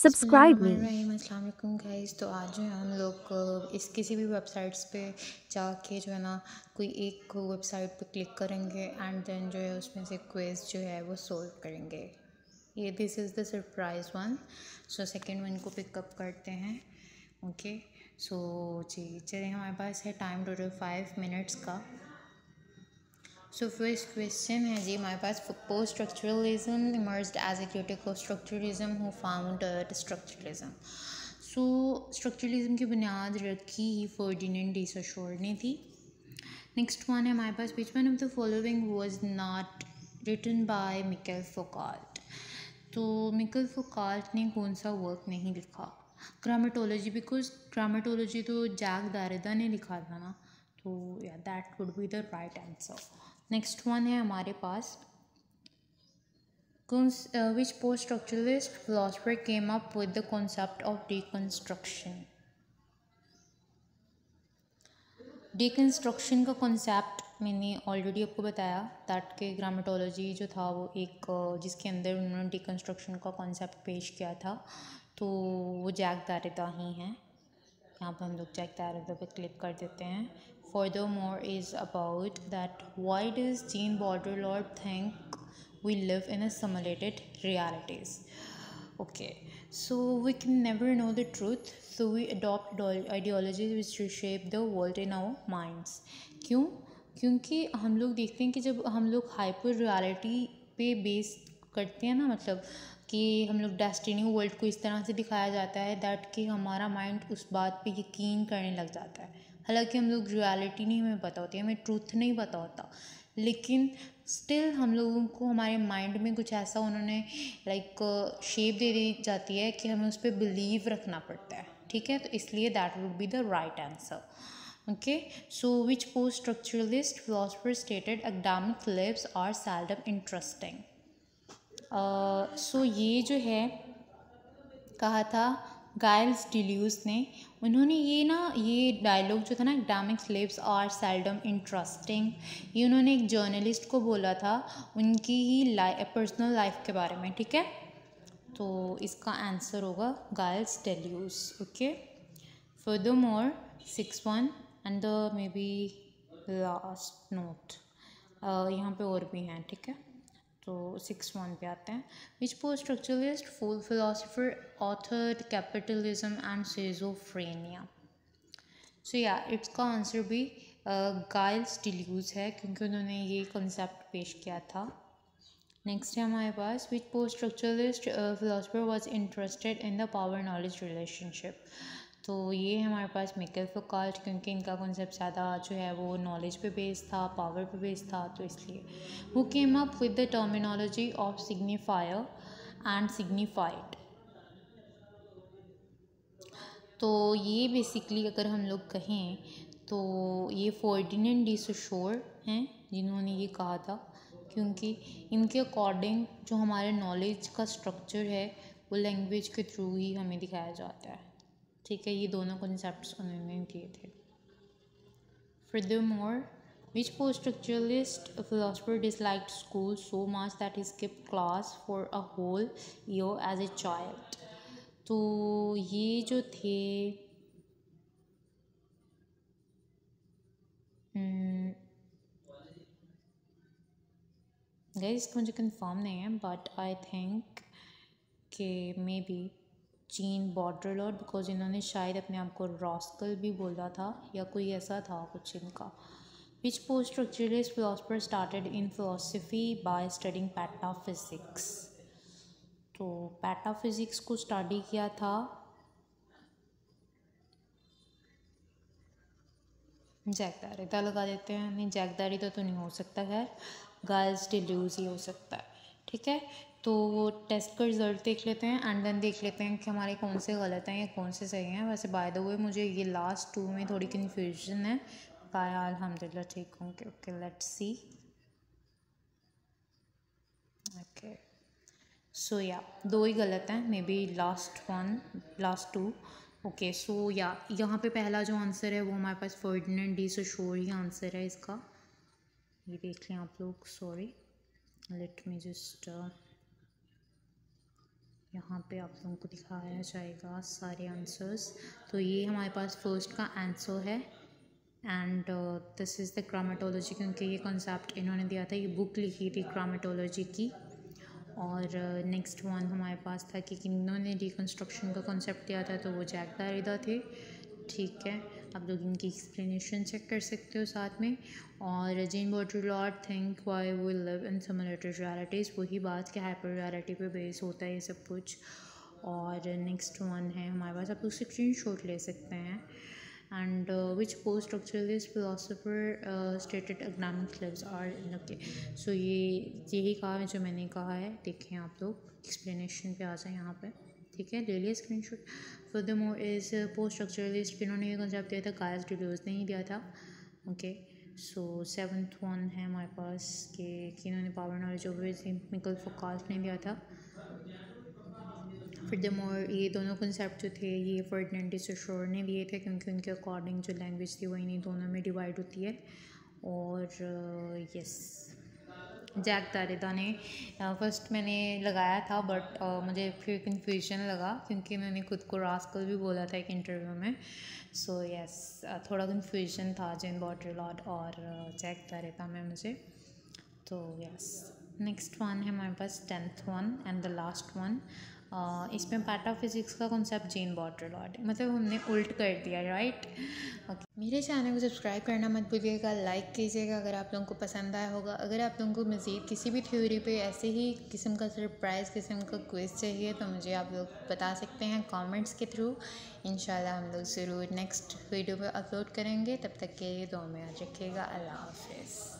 Subscribe me. बिस्मिल्लाहिर्रहमानिर्रहीम। अस्सलाम वालेकुम गाइस। तो आज जो है हम लोग इस किसी भी वेबसाइट्स पे जाके जो है ना कोई एक वेबसाइट पे क्लिक करेंगे एंड देन जो है उसमें से क्विज़ जो है वो सोल्व करेंगे। ये this is the surprise one. So second one को पिकअप करते हैं। ओके सो जी चलिए, हमारे पास है टाइम टोटल 5 मिनट्स का। सो फर्स्ट क्वेश्चन है जी हमारे पास, post structuralism emerged as a critic of structuralism who founded structuralism. So structuralism की बुनियाद रखी ही फर्डिनेंड डी सोशोर ने थी। नेक्स्ट वन है हमारे पास, which one of the following was not written by Michel Foucault. तो मिकेल फोकाल्ट ने कौन सा वर्क नहीं लिखा? ग्रामेटोलॉजी, बिकॉज ग्रामेटोलॉजी तो जैक डेरिडा ने लिखा था ना, तो yeah that would be the right answer. Next one है हमारे पास, which post-structuralist philosopher came up with the concept of deconstruction? Deconstruction का कॉन्सेप्ट मैंने ऑलरेडी आपको बताया, दैट के ग्रामेटोलॉजी जो था वो एक जिसके अंदर उन्होंने डिकन्स्ट्रक्शन का कॉन्सेप्ट पेश किया था, तो वो जैक डेरिडा ही हैं। यहाँ पर हम लोग जैक डेरिडा पे क्लिक कर देते हैं। Furthermore is about that why does Jean Baudrillard think we live in a simulated realities? Okay, so we can never know the truth, so we adopt ideologies which reshape the world in our minds. क्यों? क्योंकि हम लोग देखते हैं कि जब हम लोग हाइपर रियलिटी पे बेस करते हैं ना, मतलब कि हम लोग डेस्टिनी वर्ल्ड को इस तरह से दिखाया जाता है दैट कि हमारा माइंड उस बात पे यकीन करने लग जाता है। हालांकि हम लोग रियलिटी नहीं हमें पता होती है, हमें ट्रूथ नहीं पता होता, लेकिन स्टिल हम लोगों को हमारे माइंड में कुछ ऐसा उन्होंने लाइक शेप दे दी जाती है कि हमें उस पर बिलीव रखना पड़ता है। ठीक है, तो इसलिए that would be the right answer. Okay, so which post structuralist philosopher stated academic lives are seldom interesting. So ये जो है कहा था गाइल्स डिल्यूज ने। उन्होंने ये डायलॉग जो था ना, academic lives are seldom interesting, ये उन्होंने एक जर्नलिस्ट को बोला था उनकी ही पर्सनल लाइफ के बारे में। ठीक है, तो इसका आंसर होगा Giles deluge. Okay, furthermore 6-1 and the may be last note, यहाँ पे और भी हैं। ठीक है, तो 6-1 पे आते हैं। Which post structuralist philosopher authored capitalism and schizophrenia. So yeah इसका आंसर भी गाइल्स डिल्यूज है, क्योंकि उन्होंने ये कॉन्सेप्ट पेश किया था। नेक्स्ट है हमारे पास, which post structuralist philosopher was interested in the power knowledge relationship. तो ये है हमारे पास मिकेल फोकाल्ट, क्योंकि इनका कॉन्सेप्ट ज़्यादा जो है वो नॉलेज पे बेस्ड था, पावर पे बेस्ड था, तो इसलिए। Who came up with the terminology of signifier and signified. तो ये बेसिकली अगर हम लोग कहें तो ये फर्डिनेंड डी सोशोर हैं जिन्होंने ये कहा था, क्योंकि इनके अकॉर्डिंग जो हमारे नॉलेज का स्ट्रक्चर है वो लैंग्वेज के थ्रू ही हमें दिखाया जाता है। ठीक है, ये दोनों कॉन्सेप्ट्स उन्होंने किए थे। Furthermore, which post-structuralist philosopher disliked school so much that he skipped class for a whole year as a child? तो ये जो थे गाइस, इसका मुझे कंफर्म नहीं है, बट आई थिंक कि मे बी जीन बॉड्रेलॉर्ड, बिकॉज इन्होंने शायद अपने आप को रॉस्कल भी बोला था या कोई ऐसा था कुछ इनका। Which post structuralist philosopher started in philosophy by studying pataphysics. तो पैटाफिजिक्स को स्टडी किया था जैक डेरिडा, लगा देते हैं। नहीं, जैक डेरिडा तो नहीं हो सकता, खैर गाइल्स डिल्यूज ही हो सकता है। ठीक है, तो वो टेस्ट का रिज़ल्ट देख लेते हैं एंड देन देख लेते हैं कि हमारे कौन से गलत हैं या कौन से सही हैं। वैसे बाय द वे मुझे ये लास्ट 2 में थोड़ी कन्फ्यूजन है, पाया अल्हम्दुलिल्लाह ठीक हूँ। Okay, let's see. ओके, सो या 2 ही गलत हैं, मे बी लास्ट 2। ओके, सो या यहाँ पे पहला जो आंसर है वो हमारे पास फर्डिनेंड डी सोशोर ही आंसर है इसका। ये देख लें आप लोग, सॉरी, लेट मी जस्ट यहाँ पे आप लोगों को दिखाया जाएगा सारे आंसर्स। तो ये हमारे पास फर्स्ट का आंसर है and this is the grammatology, क्योंकि ये कॉन्सेप्ट इन्होंने दिया था, ये बुक लिखी थी ग्रामेटोलॉजी की। और नेक्स्ट वन हमारे पास था कि इन्होंने रिकन्स्ट्रक्शन का कॉन्सेप्ट दिया था, तो वो जैक देरिडा थे। ठीक है, आप लोग इनकी एक्सप्लेनेशन चेक कर सकते हो साथ में। और Jean Baudrillard think why we live in simulated realities, वही बात कि हाइपर रियलिटी पे बेस होता है ये सब कुछ। और नेक्स्ट वन है हमारे पास, आप लोग स्क्रीनशॉट ले सकते हैं। and which post-structuralist philosopher stated economic slaves are okay। so यही कहा है जो मैंने कहा है, देखें आप लोग एक्सप्लेनेशन पे आ जाए यहाँ पे। ठीक है, ले लिया screenshot. Furthermore is post structuralist, जिन्होंने ये कॉन्सेप्ट दिया था गायस डिलीज ने ही दिया था। ओके, सो सेवन्थ वन है हमारे पास कि इन्होंने पावर नॉलेज ओवर मिकल फोकाल्ट ने दिया था। फर्दरमोर ये दोनों कंसेप्ट जो थे ये फर्डिनेंड डी सोशर ने दिए थे, क्योंकि उनके अकॉर्डिंग जो लैंग्वेज थी वो इन्हीं दोनों में डिवाइड होती है। और यस, जैक देरिडा ने फर्स्ट मैंने लगाया था, बट मुझे फिर कन्फ्यूजन लगा क्योंकि मैंने खुद को रास्कल भी बोला था एक इंटरव्यू में। सो यस, थोड़ा कन्फ्यूजन था जीन बाudrillard और जैक देरिडा में मुझे। तो यस, नेक्स्ट वन है हमारे पास 10th one and the last one. इसमें मेटाफिजिक्स का कॉन्सेप्ट जीन बाudrillard, मतलब हमने उल्ट कर दिया, राइट। ओके, मेरे चैनल को सब्सक्राइब करना मत भूलिएगा, लाइक कीजिएगा अगर आप लोगों को पसंद आया होगा। अगर आप लोगों को मज़ीद किसी भी थ्योरी पे ऐसे ही किस्म का सरप्राइज़ किस्म का क्विज़ चाहिए तो मुझे आप लोग बता सकते हैं कमेंट्स के थ्रू। इंशाल्लाह हम लोग ज़रूर नेक्स्ट वीडियो पे अपलोड करेंगे। तब तक के लिए दुआ में याद रखिएगा। अल्लाह हाफिज़।